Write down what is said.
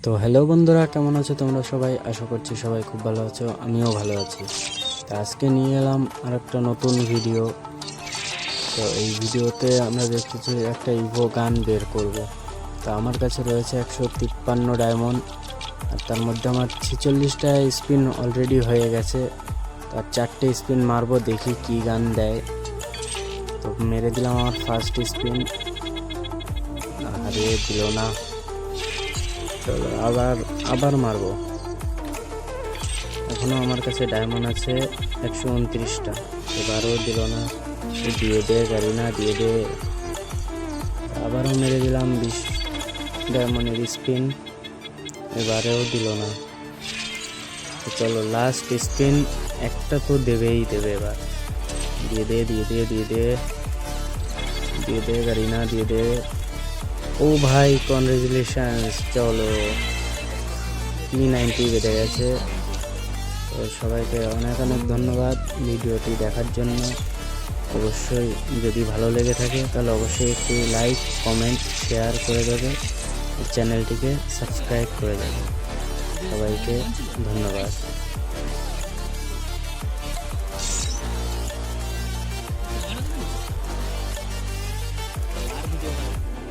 তো হ্যালো বন্ধুরা, কেমন আছো তোমরা সবাই? আশা করছি সবাই খুব ভালো আছো, আমিও ভালো আছি। তো আজকে নিয়ে এলাম আর একটা নতুন ভিডিও। তো এই ভিডিওতে আমরা দেখতেছি একটা ইভো গান বের করব। তো আমার কাছে রয়েছে 153 ডায়মন্ড, আর তার মধ্যে আমার 46টা স্পিন অলরেডি হয়ে গেছে। তো আর 4টে স্পিন মারবো, দেখি কি গান দেয়। তো মেরে দিলাম আমার ফার্স্ট স্পিন, আরে দিল না। চলো আবার আবার মারবো। এখনো আমার কাছে ডায়মন্ড আছে 129টা, এবারও দিল না। দিয়ে দে গারিনা, দিয়ে দে। আবারও মেরে দিলাম 20 ডায়মন্ডের স্পিন, এবারেও দিল না। তো চলো লাস্ট স্পিন, একটা তো দেবেই দেবে এবার। দিয়ে দে দিয়ে দে দিয়ে দে দিয়ে দে গারিনা, দিয়ে দে। ও ভাই কনগ্রাচুলেশনস, চলো P90 বেড়ে গেছে। তো সবাইকে অনেক অনেক ধন্যবাদ ভিডিওটি দেখার জন্য। অবশ্যই যদি ভালো লেগে থাকে তাহলে অবশ্যই একটি লাইক, কমেন্ট, শেয়ার করে দেবে, চ্যানেলটিকে সাবস্ক্রাইব করে দেবে। সবাইকে ধন্যবাদ।